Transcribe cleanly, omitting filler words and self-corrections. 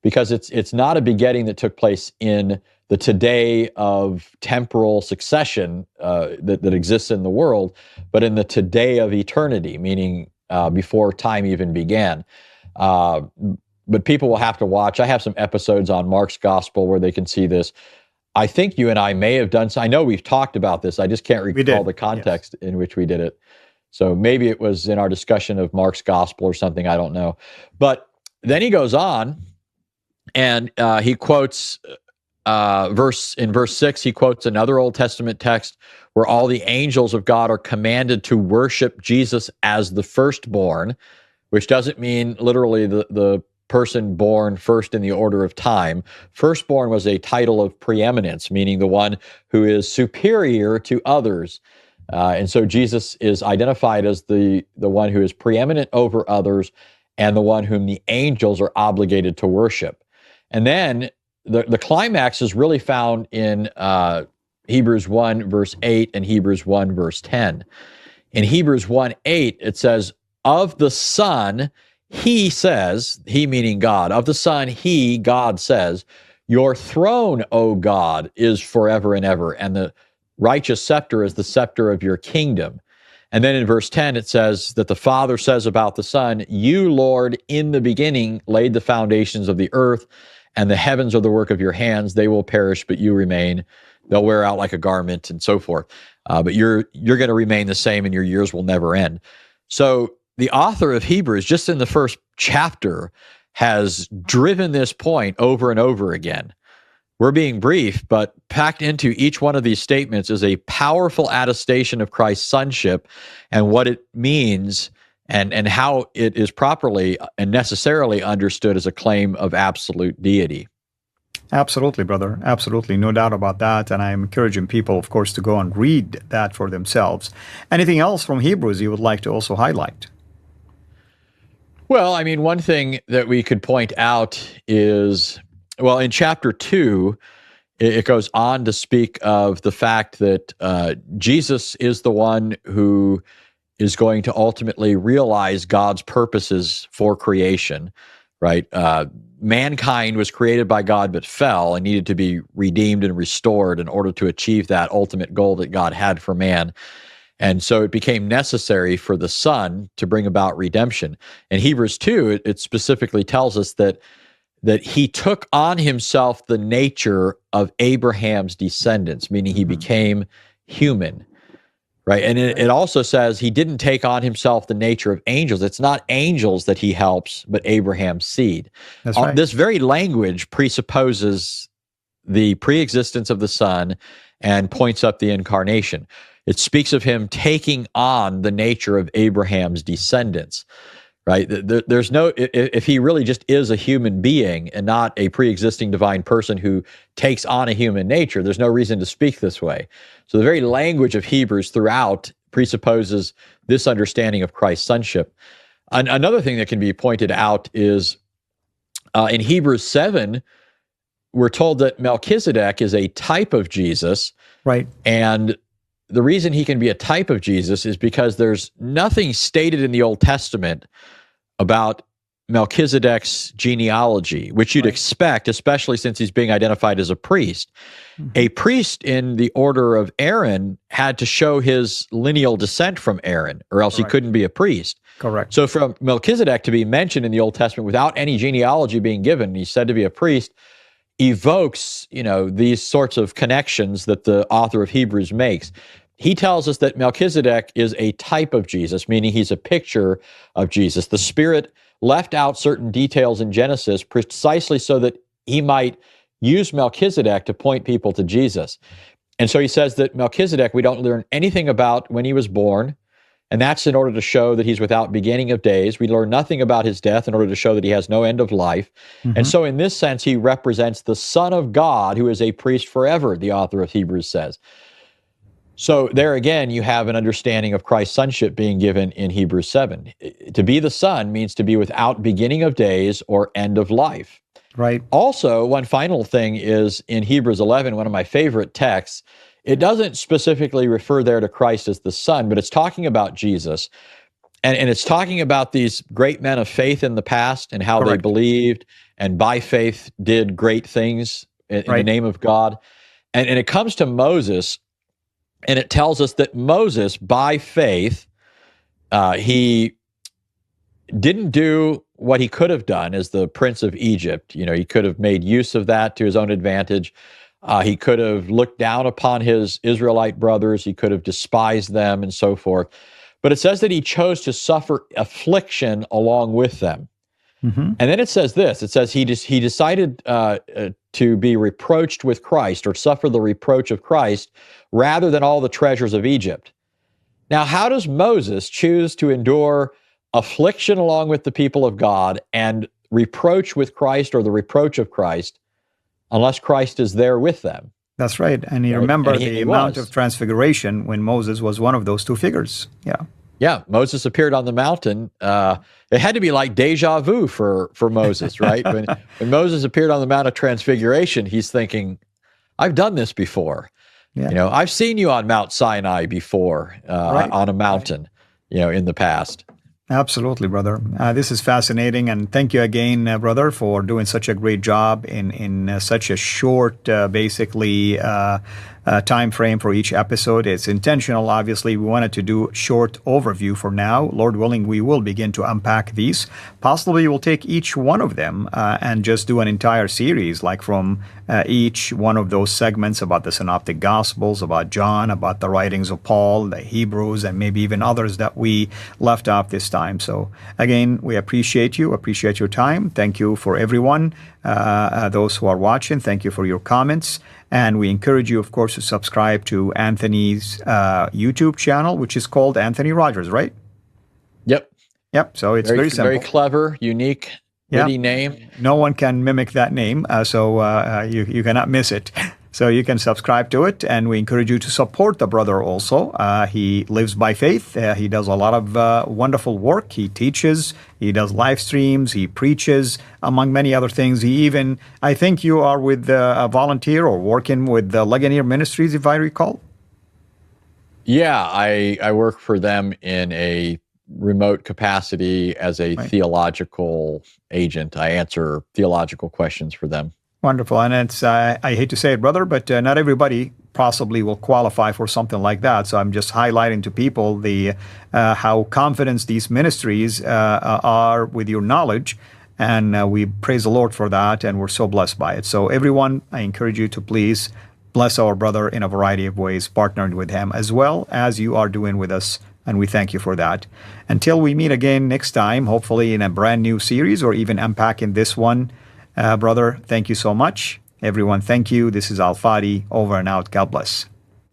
because it's not a begetting that took place in the today of temporal succession that exists in the world, but in the today of eternity, meaning before time even began. But people will have to watch. I have some episodes on Mark's Gospel where they can see this. I think you and I may have done so. I know we've talked about this. I just can't recall the context in which we did it. So maybe it was in our discussion of Mark's Gospel or something. I don't know. But then he goes on and he quotes verse 6. He quotes another Old Testament text where all the angels of God are commanded to worship Jesus as the firstborn, which doesn't mean literally the person born first in the order of time. Firstborn was a title of preeminence, meaning the one who is superior to others. And so Jesus is identified as the one who is preeminent over others and the one whom the angels are obligated to worship. And then the climax is really found in Hebrews 1, verse 8 and Hebrews 1, verse 10. In Hebrews 1, 8, it says, of the Son, he says, he meaning God, of the Son, he, God says, your throne, O God, is forever and ever, and the righteous scepter is the scepter of your kingdom. And then in verse 10, it says that the Father says about the Son, you, Lord, in the beginning laid the foundations of the earth, and the heavens are the work of your hands. They will perish, but you remain. They'll wear out like a garment and so forth. But you're going to remain the same, and your years will never end. So the author of Hebrews, just in the first chapter, has driven this point over and over again. We're being brief, but packed into each one of these statements is a powerful attestation of Christ's sonship and what it means and how it is properly and necessarily understood as a claim of absolute deity. Absolutely, brother. Absolutely. No doubt about that. And I'm encouraging people, of course, to go and read that for themselves. Anything else from Hebrews you would like to also highlight? Well, I mean, one thing that we could point out is, well, in chapter 2, it goes on to speak of the fact that Jesus is the one who is going to ultimately realize God's purposes for creation, right? Mankind was created by God but fell and needed to be redeemed and restored in order to achieve that ultimate goal that God had for man. And so it became necessary for the Son to bring about redemption. In Hebrews 2, it specifically tells us that he took on himself the nature of Abraham's descendants, meaning he became human, right? And it also says he didn't take on himself the nature of angels. It's not angels that he helps, but Abraham's seed. That's right. This very language presupposes the preexistence of the Son and points up the incarnation. It speaks of him taking on the nature of Abraham's descendants, right? There's no, if he really just is a human being and not a pre-existing divine person who takes on a human nature, there's no reason to speak this way. So the very language of Hebrews throughout presupposes this understanding of Christ's sonship. Another thing that can be pointed out is in Hebrews 7, we're told that Melchizedek is a type of Jesus. Right. And the reason he can be a type of Jesus is because there's nothing stated in the Old Testament about Melchizedek's genealogy, which you'd expect, especially since he's being identified as a priest. Mm-hmm. A priest in the order of Aaron had to show his lineal descent from Aaron, or else he couldn't be a priest. Correct. So for Melchizedek to be mentioned in the Old Testament without any genealogy being given, he's said to be a priest, evokes, these sorts of connections that the author of Hebrews makes. He tells us that Melchizedek is a type of Jesus, meaning he's a picture of Jesus. The Spirit left out certain details in Genesis precisely so that he might use Melchizedek to point people to Jesus. And so he says that Melchizedek, we don't learn anything about when he was born, and that's in order to show that he's without beginning of days. We learn nothing about his death in order to show that he has no end of life. Mm-hmm. And so in this sense, he represents the Son of God, who is a priest forever, the author of Hebrews says. So there again, you have an understanding of Christ's sonship being given in Hebrews 7. To be the Son means to be without beginning of days or end of life. Right. Also, one final thing is in Hebrews 11, one of my favorite texts, it doesn't specifically refer there to Christ as the Son, but it's talking about Jesus. and it's talking about these great men of faith in the past and how they Correct. believed and by faith did great things in the Right. name of God. And it comes to Moses, and it tells us that Moses, by faith, he didn't do what he could have done as the prince of Egypt. You know, he could have made use of that to his own advantage. He could have looked down upon his Israelite brothers. He could have despised them and so forth. But it says that he chose to suffer affliction along with them. Mm-hmm. And then it says this, it says he decided to be reproached with Christ, or suffer the reproach of Christ, rather than all the treasures of Egypt. Now, how does Moses choose to endure affliction along with the people of God and reproach with Christ, or the reproach of Christ, unless Christ is there with them? That's right. And you Right. remember And the he amount was. of transfiguration when Moses was one of those two figures. Yeah. Yeah, Moses appeared on the mountain. It had to be like deja vu for Moses, right? When Moses appeared on the Mount of Transfiguration, he's thinking, I've done this before. Yeah. You know, I've seen you on Mount Sinai before, Right. on a mountain, you know, in the past. Absolutely, brother. This is fascinating, and thank you again, brother, for doing such a great job in such a short, basically, time frame for each episode. It's intentional, obviously. We wanted to do a short overview for now. Lord willing, we will begin to unpack these. Possibly we'll take each one of them and just do an entire series, like from each one of those segments about the Synoptic Gospels, about John, about the writings of Paul, the Hebrews, and maybe even others that we left off this time. So again, we appreciate you, appreciate your time. Thank you for everyone, those who are watching. Thank you for your comments. And we encourage you, of course, to subscribe to Anthony's YouTube channel, which is called Anthony Rogers, right? Yep. Yep. So it's very simple. Very clever, unique, witty name. No one can mimic that name, so you cannot miss it. So you can subscribe to it, and we encourage you to support the brother also. He lives by faith. He does a lot of wonderful work. He teaches, he does live streams, he preaches, among many other things. He even, I think you are with a volunteer or working with the Ligonier Ministries, if I recall. Yeah, I work for them in a remote capacity as a theological agent. I answer theological questions for them. Wonderful. And it's, I hate to say it, brother, but not everybody possibly will qualify for something like that. So I'm just highlighting to people the how confident these ministries are with your knowledge. And we praise the Lord for that, and we're so blessed by it. So everyone, I encourage you to please bless our brother in a variety of ways, partnering with him as well as you are doing with us. And we thank you for that. Until we meet again next time, hopefully in a brand new series or even unpacking this one, brother, thank you so much. Everyone, thank you. This is Al Fadi, over and out. God bless.